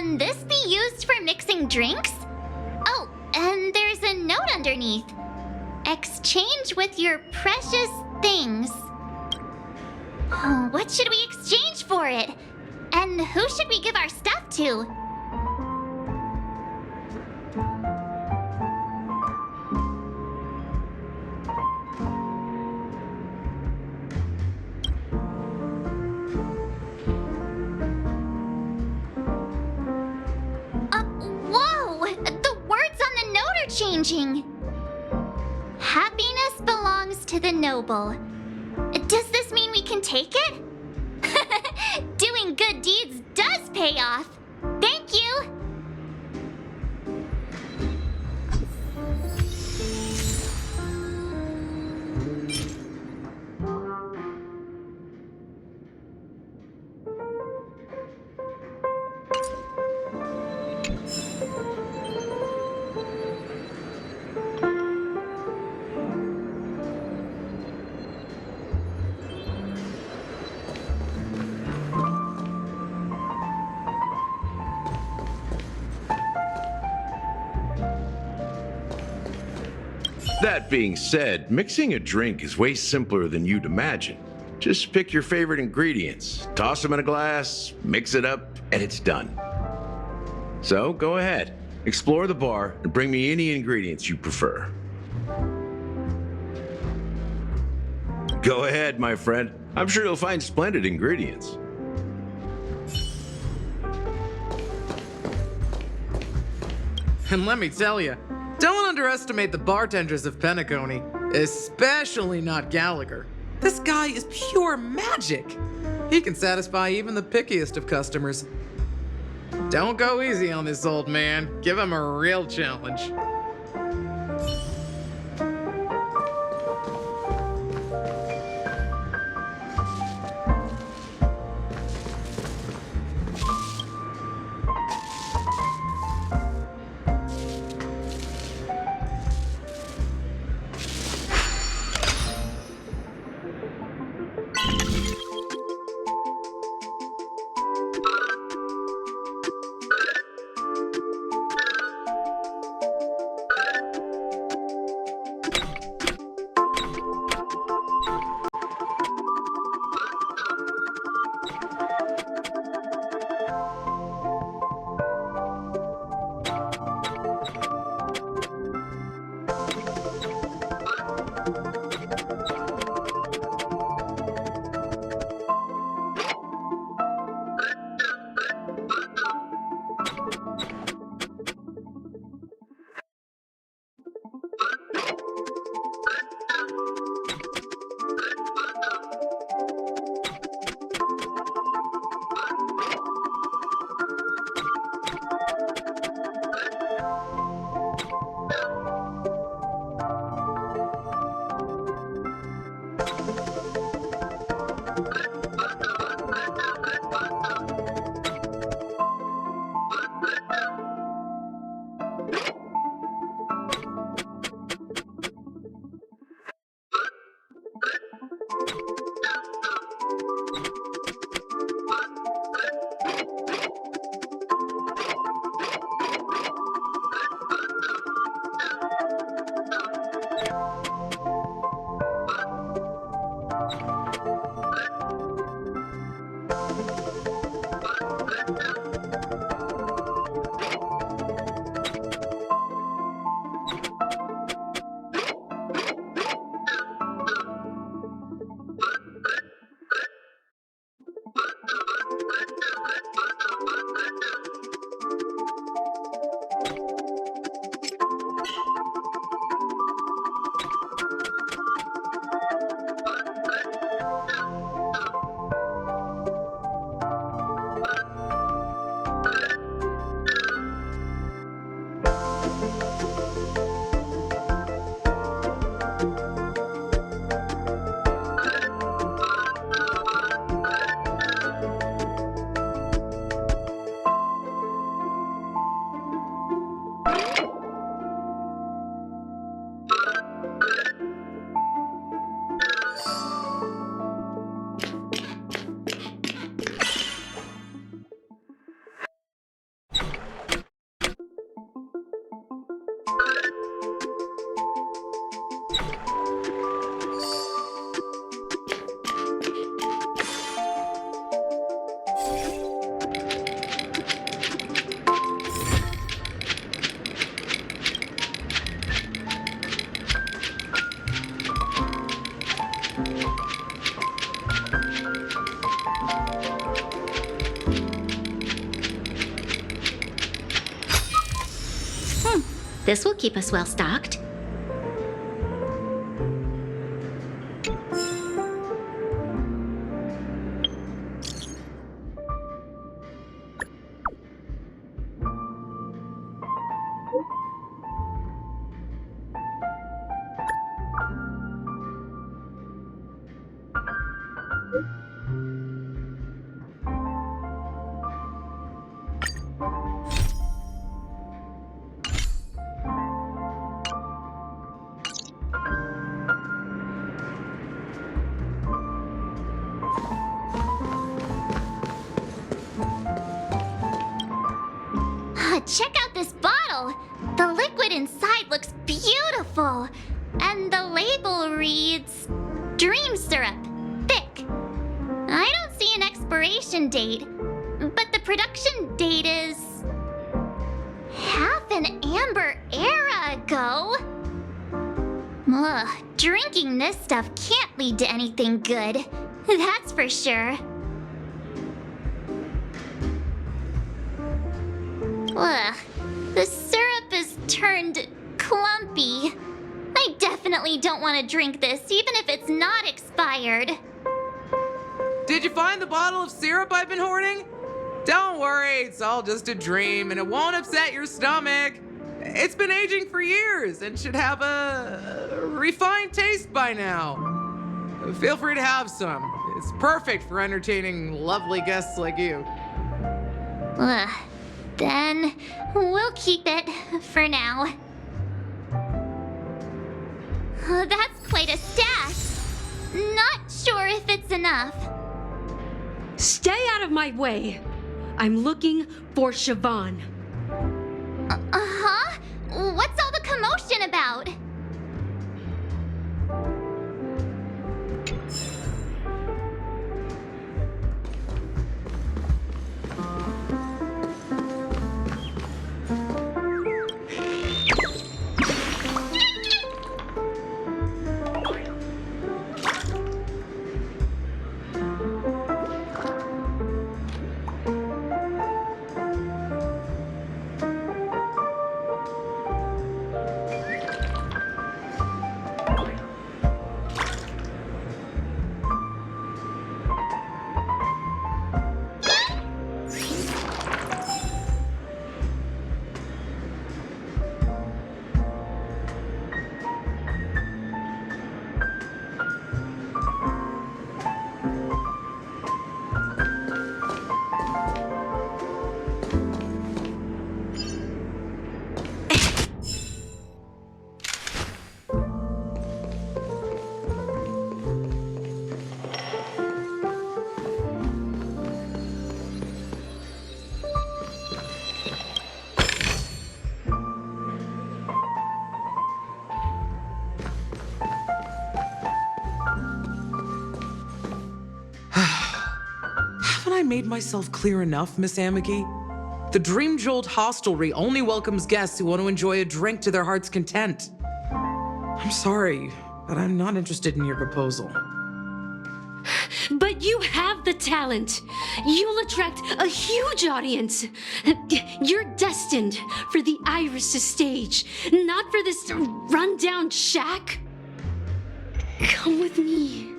Can this be used for mixing drinks? Oh, and there's a note underneath. Exchange with your precious things. Oh, what should we exchange for it? And who should we give our stuff to? Whoa! The words on the note are changing. Happiness belongs to the noble. Does this mean we can take it? Doing good deeds does pay off. Thank you. That being said, mixing a drink is way simpler than you'd imagine. Just pick your favorite ingredients, toss them in a glass, mix it up, and it's done. So go ahead, explore the bar, and bring me any ingredients you prefer. Go ahead, my friend. I'm sure you'll find splendid ingredients. And let me tell you, don't underestimate the bartenders of Penacony, especially not Gallagher. This guy is pure magic. He can satisfy even the pickiest of customers. Don't go easy on this old man. Give him a real challenge. This will keep us well stocked. Check out this bottle! The liquid inside looks beautiful! And the label reads... Dream syrup. Thick. I don't see an expiration date, but the production date is... half an amber era ago? Ugh, drinking this stuff can't lead to anything good. That's for sure. Ugh, the syrup is turned clumpy. I definitely don't want to drink this, even if it's not expired. Did you find the bottle of syrup I've been hoarding? Don't worry, it's all just a dream and it won't upset your stomach. It's been aging for years and should have a refined taste by now. Feel free to have some. It's perfect for entertaining lovely guests like you. Ugh. Then we'll keep it for now. That's quite a stash. Not sure if it's enough. Stay out of my way. I'm looking for Siobhan. Uh-huh? What's all the commotion about? Haven't I made myself clear enough, Miss Amiki? The Dream Jolt hostelry only welcomes guests who want to enjoy a drink to their heart's content. I'm sorry, but I'm not interested in your proposal. But you have the talent. You'll attract a huge audience. You're destined for the Iris' stage, not for this rundown shack. Come with me.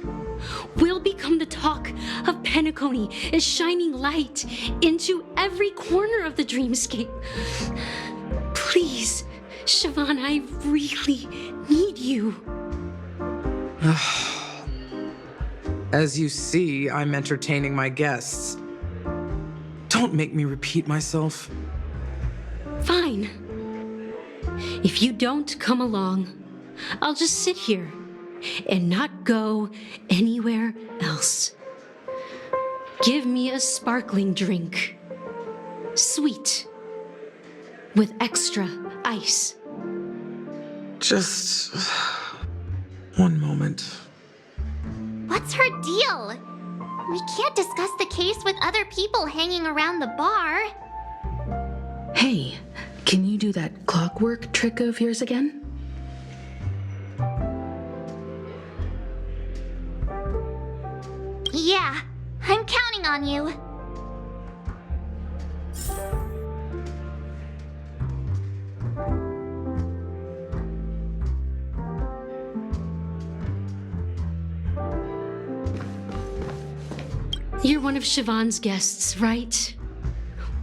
We'll become the talk of Penacony, a shining light into every corner of the dreamscape. Please, Siobhan, I really need you. As you see, I'm entertaining my guests. Don't make me repeat myself. Fine. If you don't come along, I'll just sit here and not go anywhere else. Give me a sparkling drink. Sweet. With extra ice. Just one moment. What's her deal? We can't discuss the case with other people hanging around the bar. Hey, can you do that clockwork trick of yours again? Yeah, I'm counting on you. You're one of Siobhan's guests, right?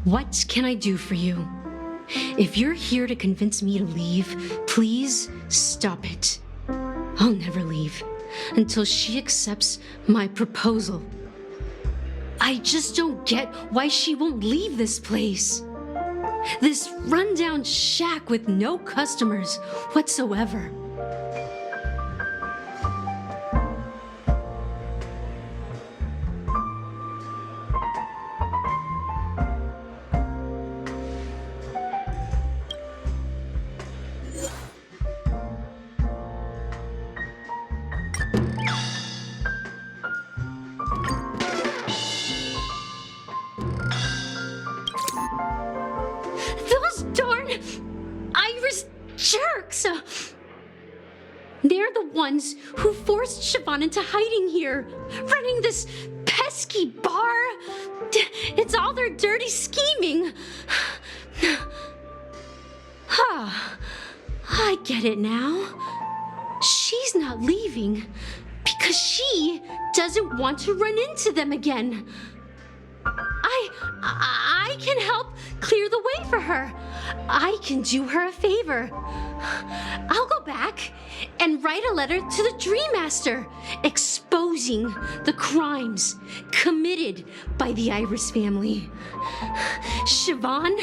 What can I do for you? If you're here to convince me to leave, please stop it. I'll never leave until she accepts my proposal. I just don't get why she won't leave this place. This rundown shack with no customers whatsoever. They're the ones who forced Siobhan into hiding here, running this pesky bar. It's all their dirty scheming. I get it now. She's not leaving because she doesn't want to run into them again. I can help clear the way for her. I can do her a favor. I'll go back and write a letter to the Dream Master exposing the crimes committed by the Iris family. Siobhan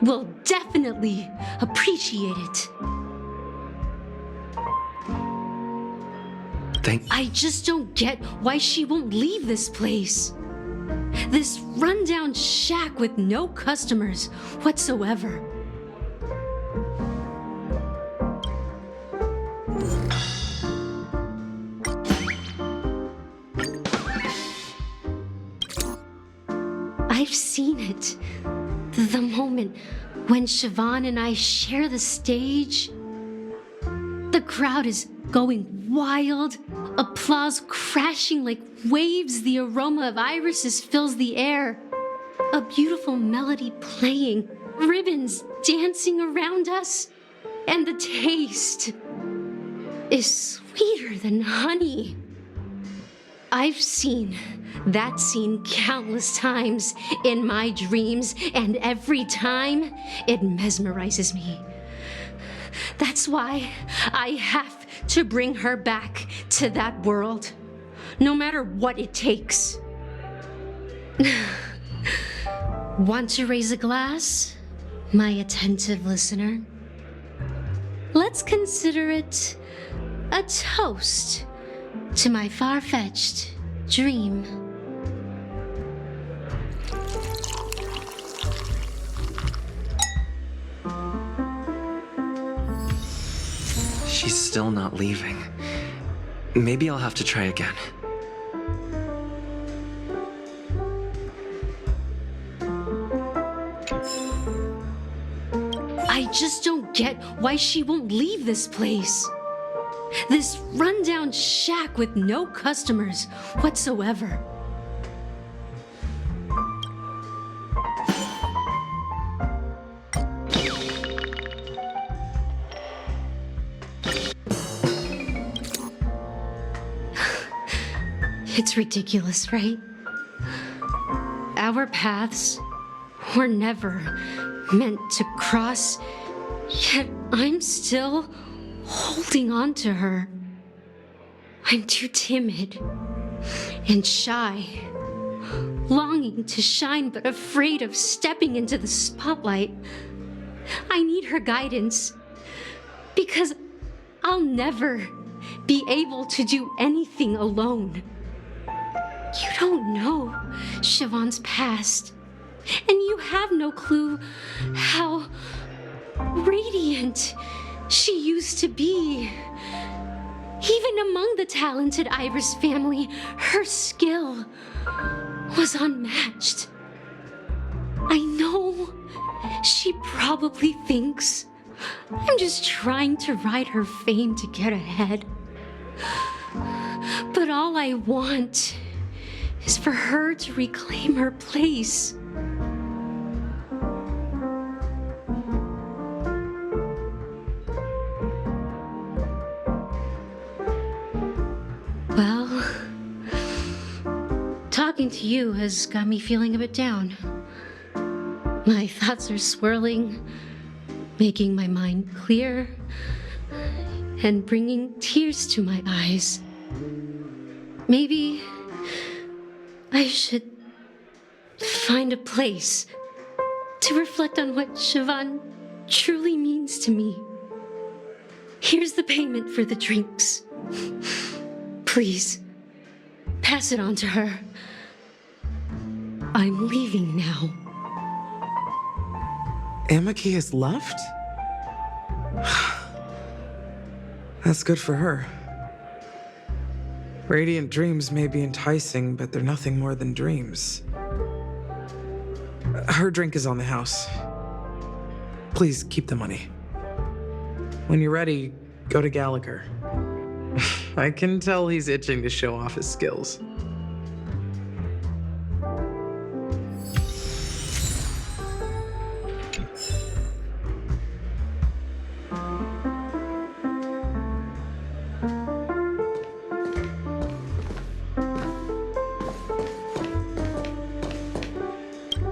will definitely appreciate it. I just don't get why she won't leave this place. This rundown shack with no customers whatsoever. I've seen it. The moment when Siobhan and I share the stage. The crowd is going wild, applause crashing like waves, the aroma of irises fills the air. A beautiful melody playing, ribbons dancing around us, and the taste is sweeter than honey. I've seen that scene countless times in my dreams, and every time it mesmerizes me. That's why I have to bring her back to that world, no matter what it takes. Want to raise a glass, my attentive listener? Let's consider it a toast to my far-fetched dream. She's still not leaving. Maybe I'll have to try again. I just don't get why she won't leave this place. This rundown shack with no customers whatsoever. It's ridiculous, right? Our paths were never meant to cross, yet I'm still holding on to her. I'm too timid and shy, longing to shine but afraid of stepping into the spotlight. I need her guidance because I'll never be able to do anything alone. You don't know Siobhan's past, and you have no clue how radiant she used to be. Even among the talented Iris family, her skill was unmatched. I know she probably thinks I'm just trying to ride her fame to get ahead. But all I want is for her to reclaim her place. talking to you has got me feeling a bit down. My thoughts are swirling, making my mind clear, and bringing tears to my eyes. Maybe I should find a place to reflect on what Siobhan truly means to me. Here's the payment for the drinks. Please, pass it on to her. I'm leaving now. Amaki has left? That's good for her. Radiant dreams may be enticing, but they're nothing more than dreams. Her drink is on the house. Please keep the money. When you're ready, go to Gallagher. I can tell he's itching to show off his skills.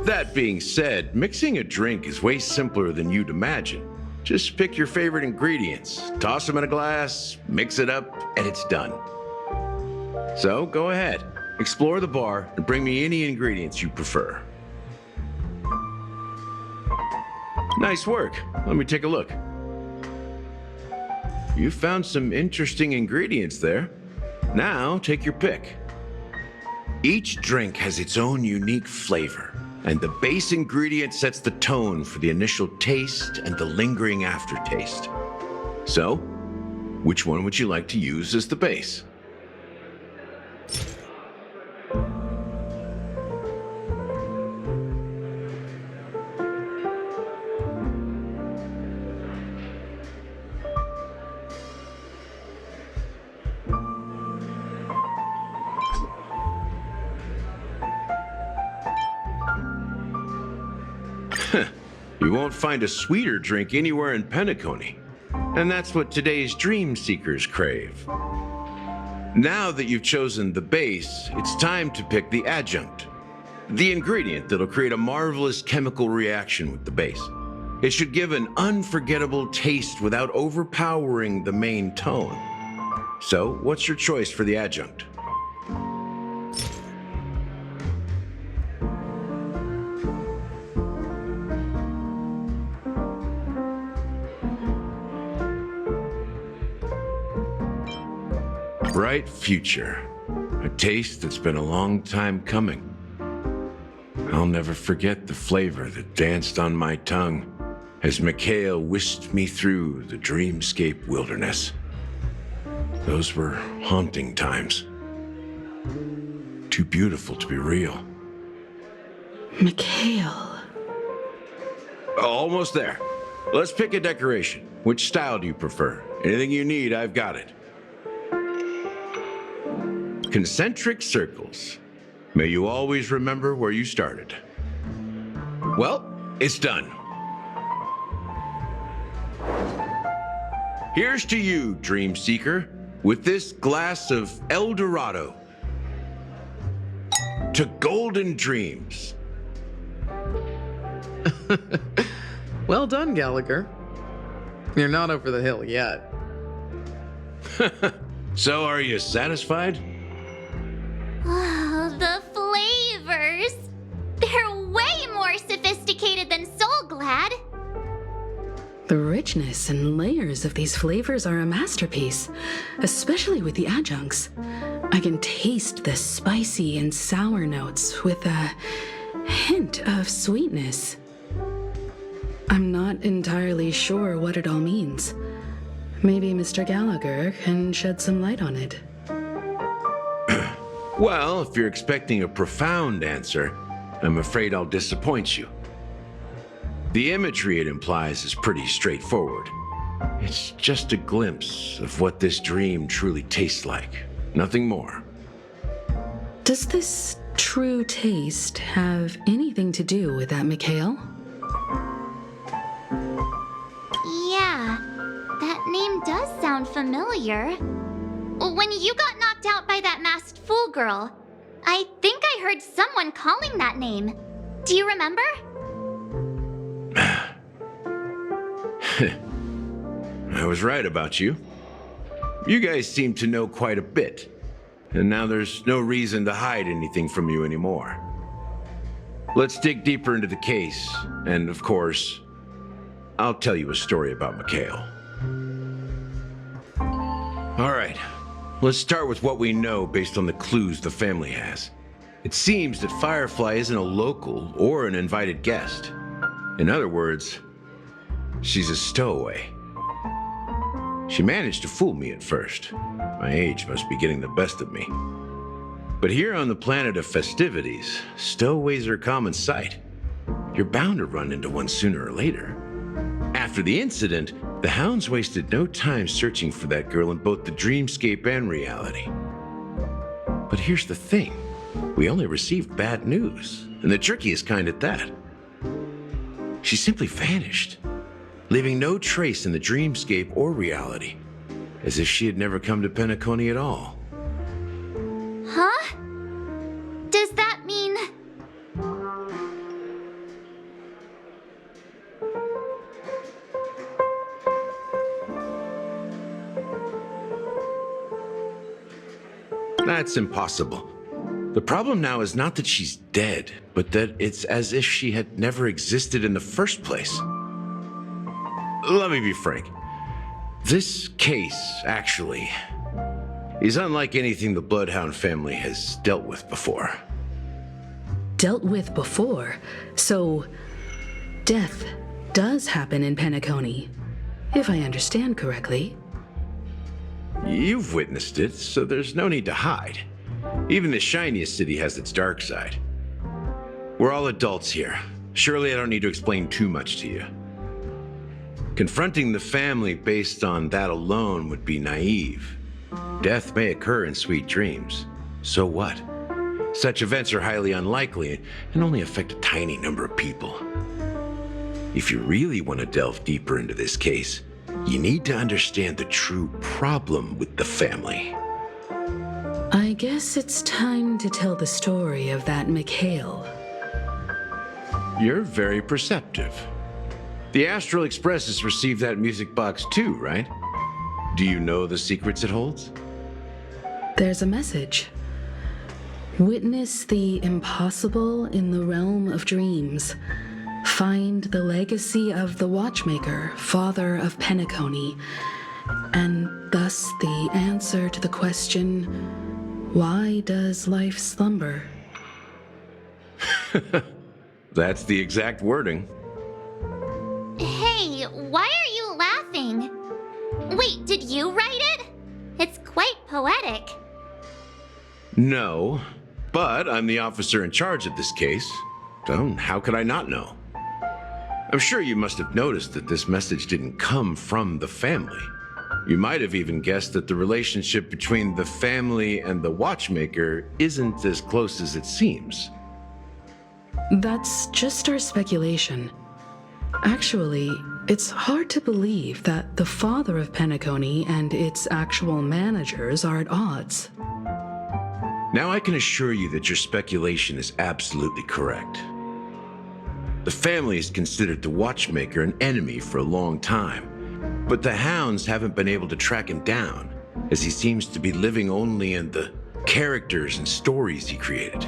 That being said, mixing a drink is way simpler than you'd imagine. Just pick your favorite ingredients, toss them in a glass, mix it up, and it's done. So go ahead, explore the bar, and bring me any ingredients you prefer. Nice work. Let me take a look. You found some interesting ingredients there. Now take your pick. Each drink has its own unique flavor, and the base ingredient sets the tone for the initial taste and the lingering aftertaste. So, which one would you like to use as the base? You won't find a sweeter drink anywhere in Penacony. And that's what today's dream seekers crave. Now that you've chosen the base, it's time to pick the adjunct. The ingredient that'll create a marvelous chemical reaction with the base. It should give an unforgettable taste without overpowering the main tone. So, what's your choice for the adjunct? Bright future. A taste that's been a long time coming. I'll never forget the flavor that danced on my tongue as Mikhail whisked me through the dreamscape wilderness. Those were haunting times. Too beautiful to be real. Mikhail. Almost there. Let's pick a decoration. Which style do you prefer? Anything you need, I've got it. Concentric circles. May you always remember where you started. Well, it's done. Here's to you, Dream Seeker, with this glass of El Dorado. To golden dreams. Well done, Gallagher. You're not over the hill yet. So are you satisfied? Oh, the flavors! They're way more sophisticated than Soul Glad. The richness and layers of these flavors are a masterpiece, especially with the adjuncts. I can taste the spicy and sour notes with a hint of sweetness. I'm not entirely sure what it all means. Maybe Mr. Gallagher can shed some light on it. Well, if you're expecting a profound answer, I'm afraid I'll disappoint you. The imagery it implies is pretty straightforward. It's just a glimpse of what this dream truly tastes like. Nothing more. Does this true taste have anything to do with that, Mikhail? Yeah, that name does sound familiar. When you got knocked out by that masked fool girl, I think I heard someone calling that name. Do you remember? I was right about you. You guys seem to know quite a bit. And now there's no reason to hide anything from you anymore. Let's dig deeper into the case. And of course, I'll tell you a story about Mikhail. All right, let's start with what we know based on the clues the family has. It seems that Firefly isn't a local or an invited guest. In other words, she's a stowaway. She managed to fool me at first. My age must be getting the best of me. But here on the planet of festivities, stowaways are a common sight. You're bound to run into one sooner or later. After the incident, the hounds wasted no time searching for that girl in both the dreamscape and reality. But here's the thing. We only received bad news, and the trickiest kind at that. She simply vanished, leaving no trace in the dreamscape or reality, as if she had never come to Penacony at all. Huh? Does that mean... That's impossible. The problem now is not that she's dead, but that it's as if she had never existed in the first place. Let me be frank. This case, actually, is unlike anything the Bloodhound family has dealt with before. Dealt with before? So, death does happen in Penacony, if I understand correctly. You've witnessed it, so there's no need to hide. Even the shiniest city has its dark side. We're all adults here. Surely I don't need to explain too much to you. Confronting the family based on that alone would be naive. Death may occur in sweet dreams. So what? Such events are highly unlikely and only affect a tiny number of people. If you really want to delve deeper into this case, you need to understand the true problem with the family. I guess it's time to tell the story of that Mikhail. You're very perceptive. The Astral Express has received that music box too, right? Do you know the secrets it holds? There's a message. Witness the impossible in the realm of dreams. Find the legacy of the Watchmaker, father of Penacony, and thus the answer to the question, why does life slumber? That's the exact wording. Hey, why are you laughing? Wait, did you write it? It's quite poetic. No, but I'm the officer in charge of this case, so how could I not know? I'm sure you must have noticed that this message didn't come from the family. You might have even guessed that the relationship between the family and the Watchmaker isn't as close as it seems. That's just our speculation. Actually, it's hard to believe that the father of Penacony and its actual managers are at odds. Now I can assure you that your speculation is absolutely correct. The family has considered the Watchmaker an enemy for a long time, but the hounds haven't been able to track him down, as he seems to be living only in the characters and stories he created.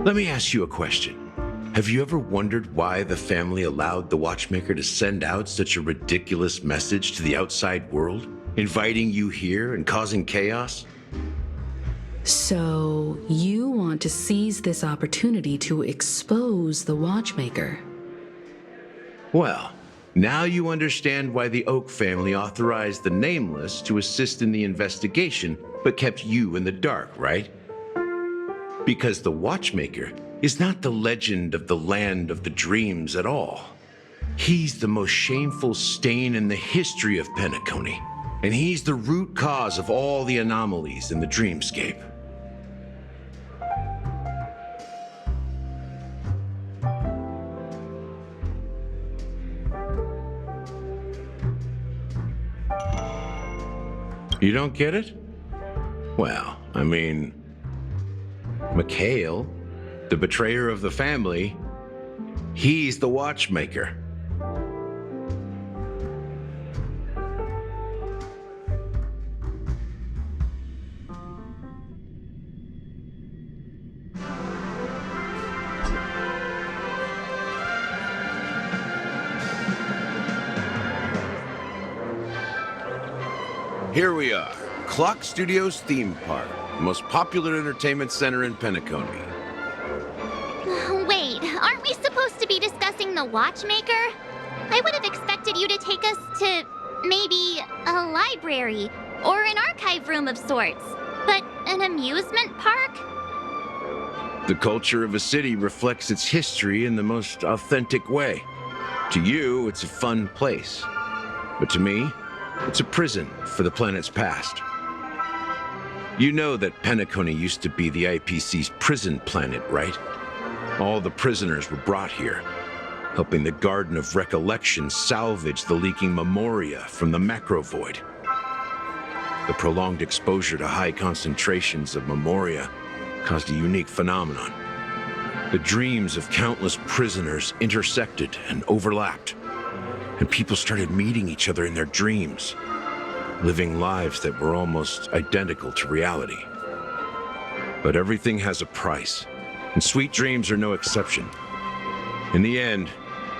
Let me ask you a question. Have you ever wondered why the family allowed the Watchmaker to send out such a ridiculous message to the outside world, inviting you here and causing chaos? So, you want to seize this opportunity to expose the Watchmaker? Well, now you understand why the Oak family authorized the Nameless to assist in the investigation, but kept you in the dark, right? Because the Watchmaker is not the legend of the land of the dreams at all. He's the most shameful stain in the history of Penacony, and he's the root cause of all the anomalies in the dreamscape. You don't get it? Well, I mean, Mikhail, the betrayer of the family, he's the watchmaker. Here we are, Clock Studios theme park, the most popular entertainment center in Penacony. Wait, aren't we supposed to be discussing the watchmaker? I would have expected you to take us to maybe a library or an archive room of sorts. But an amusement park? The culture of a city reflects its history in the most authentic way. To you, it's a fun place. But to me, it's a prison for the planet's past. You know that Penacony used to be the IPC's prison planet, right? All the prisoners were brought here, helping the Garden of Recollection salvage the leaking memoria from the macro void. The prolonged exposure to high concentrations of memoria caused a unique phenomenon. The dreams of countless prisoners intersected and overlapped, and people started meeting each other in their dreams, living lives that were almost identical to reality. But everything has a price, and sweet dreams are no exception. In the end,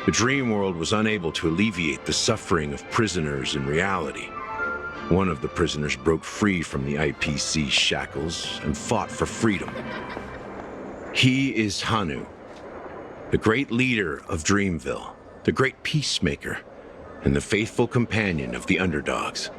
the dream world was unable to alleviate the suffering of prisoners in reality. One of the prisoners broke free from the IPC shackles and fought for freedom. He is Hanu, the great leader of Dreamville, the great peacemaker, and the faithful companion of the underdogs.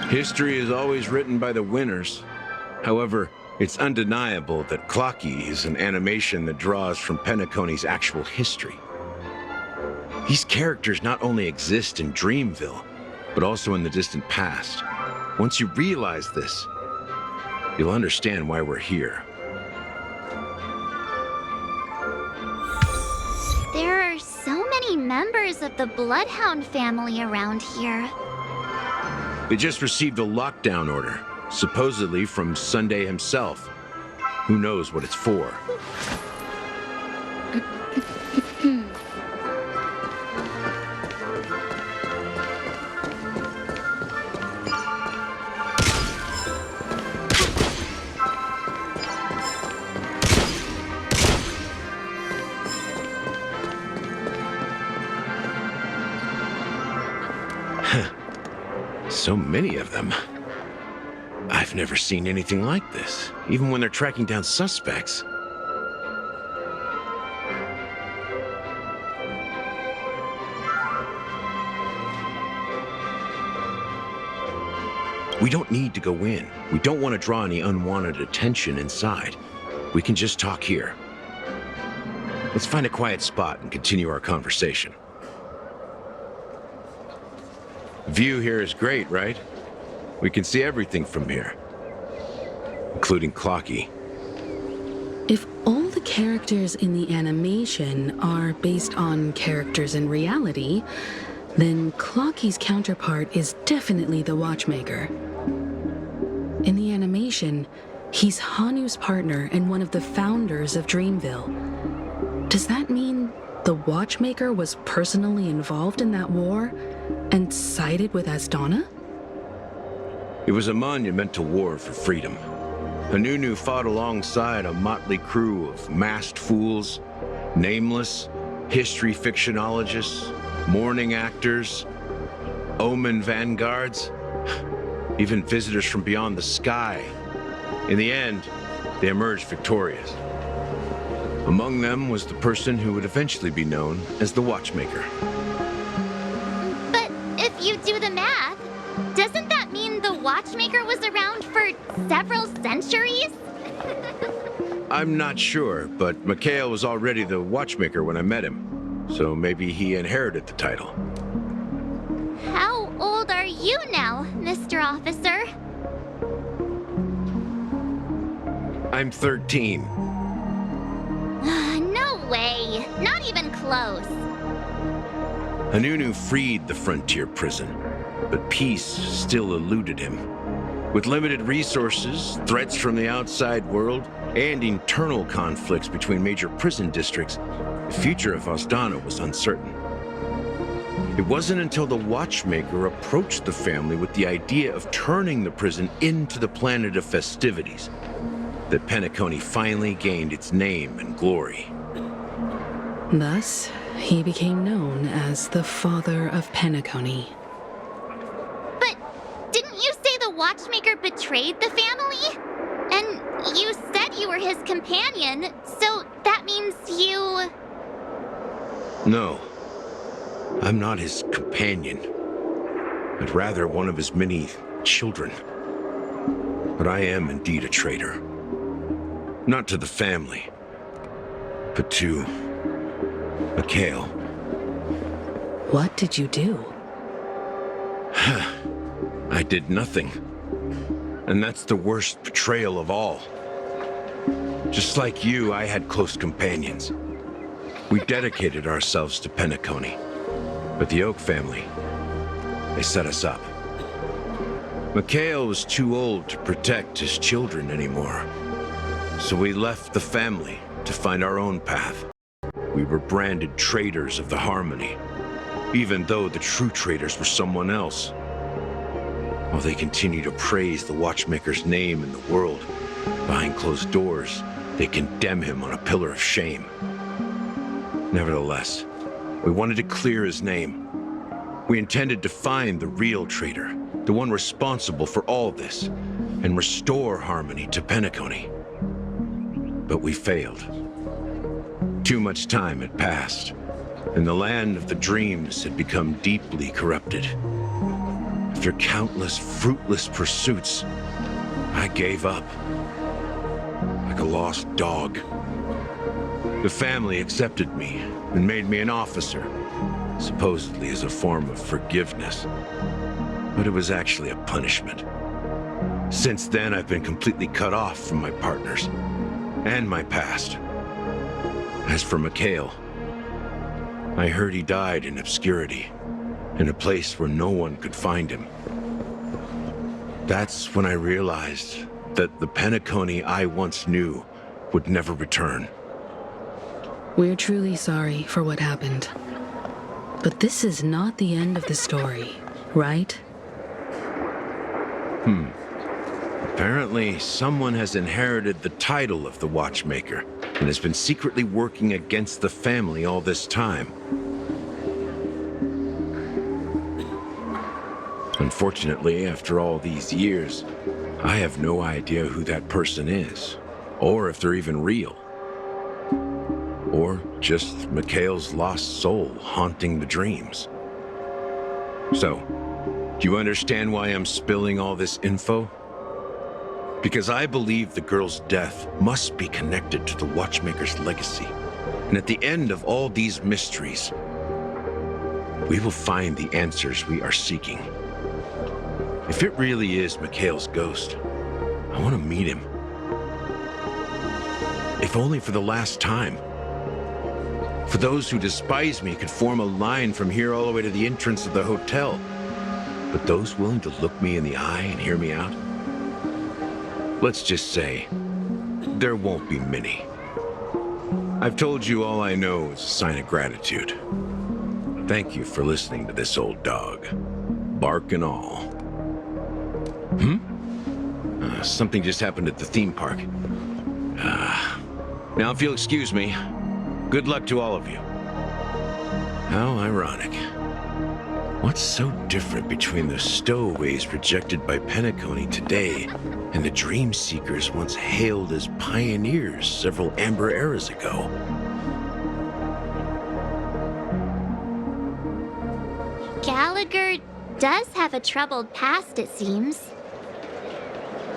History is always written by the winners. However, it's undeniable that Clocky is an animation that draws from Penacony's actual history. These characters not only exist in Dreamville, but also in the distant past. Once you realize this, you'll understand why we're here. There are so many members of the Bloodhound family around here. They just received a lockdown order, supposedly from Sunday himself. Who knows what it's for? So many of them. I've never seen anything like this, even when they're tracking down suspects. We don't need to go in. We don't want to draw any unwanted attention inside. We can just talk here. Let's find a quiet spot and continue our conversation. View here is great, right? We can see everything from here, including Clocky. If all the characters in the animation are based on characters in reality, then Clocky's counterpart is definitely the watchmaker. In the animation, he's Hanu's partner and one of the founders of Dreamville. Does that mean the watchmaker was personally involved in that war and sided with Asdana? It was a monumental war for freedom. Hanunu fought alongside a motley crew of masked fools, nameless, history fictionologists, mourning actors, omen vanguards, even visitors from beyond the sky. In the end, they emerged victorious. Among them was the person who would eventually be known as the Watchmaker. But if you do the math, doesn't that mean the Watchmaker was around for several centuries? I'm not sure, but Mikhail was already the Watchmaker when I met him. so maybe he inherited the title. How old are you now, Mr. Officer? I'm 13. No way. Not even close. Hanunu freed the frontier prison, but peace still eluded him. With limited resources, threats from the outside world, and internal conflicts between major prison districts, the future of Osdana was uncertain. It wasn't until the Watchmaker approached the family with the idea of turning the prison into the planet of festivities that Penacony finally gained its name and glory. Thus, he became known as the Father of Penacony. But didn't you say the Watchmaker betrayed the family? And you said you were his companion, so that means you... No, I'm not his companion, but rather one of his many children. But I am indeed a traitor. Not to the family, but to Mikhail. What did you do? I did nothing. And that's the worst betrayal of all. Just like you, I had close companions. We dedicated ourselves to Penacony. But the Oak family, they set us up. Mikhail was too old to protect his children anymore. So we left the family to find our own path. We were branded traitors of the Harmony, even though the true traitors were someone else. While they continue to praise the Watchmaker's name in the world, behind closed doors, they condemn him on a pillar of shame. Nevertheless, we wanted to clear his name. We intended to find the real traitor, the one responsible for all this, and restore harmony to Penacony. But we failed. Too much time had passed, and the land of the dreams had become deeply corrupted. After countless fruitless pursuits, I gave up, like a lost dog. The family accepted me and made me an officer, supposedly as a form of forgiveness. But it was actually a punishment. Since then, I've been completely cut off from my partners and my past. As for Mikhail, I heard he died in obscurity, in a place where no one could find him. That's when I realized that the Penacony I once knew would never return. We're truly sorry for what happened. But this is not the end of the story, right? Apparently, someone has inherited the title of the Watchmaker and has been secretly working against the family all this time. Unfortunately, after all these years, I have no idea who that person is, or if they're even real. Or just Mikhail's lost soul haunting the dreams. So, do you understand why I'm spilling all this info? Because I believe the girl's death must be connected to the Watchmaker's legacy. And at the end of all these mysteries, we will find the answers we are seeking. If it really is Mikhail's ghost, I want to meet him. If only for the last time. For those who despise me could form a line from here all the way to the entrance of the hotel. But those willing to look me in the eye and hear me out? Let's just say, there won't be many. I've told you all I know is a sign of gratitude. Thank you for listening to this old dog. Bark and all. Something just happened at the theme park. Now if you'll excuse me, good luck to all of you. How ironic. What's so different between the stowaways projected by Penacony today and the dream seekers once hailed as pioneers several amber eras ago? Gallagher does have a troubled past, it seems.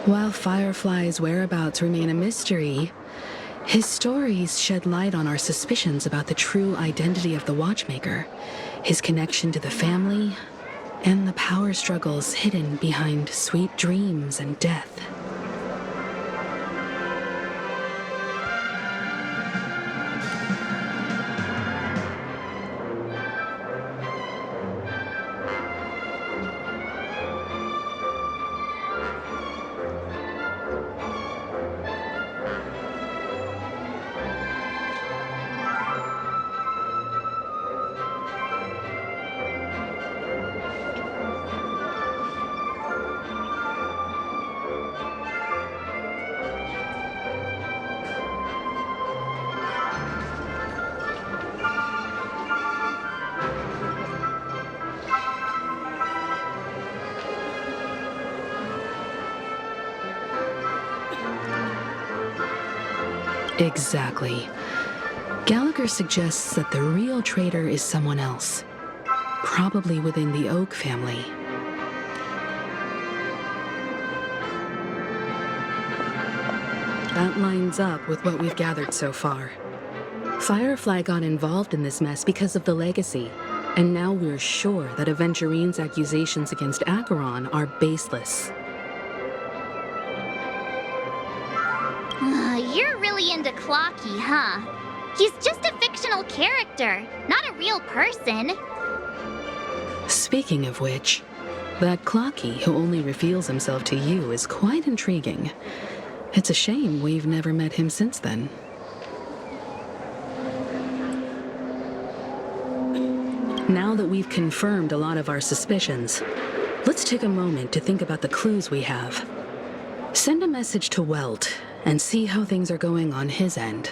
While Firefly's whereabouts remain a mystery, His stories shed light on our suspicions about the true identity of the watchmaker, his connection to the family, and the power struggles hidden behind sweet dreams and death. Exactly. Gallagher suggests that the real traitor is someone else, probably within the Oak family. That lines up with what we've gathered so far. Firefly got involved in this mess because of the legacy, and now we're sure that Aventurine's accusations against Acheron are baseless. You're really into Clocky, huh? He's just a fictional character, not a real person. Speaking of which, that Clocky who only reveals himself to you is quite intriguing. It's a shame we've never met him since then. Now that we've confirmed a lot of our suspicions, let's take a moment to think about the clues we have. Send a message to Welt and see how things are going on his end.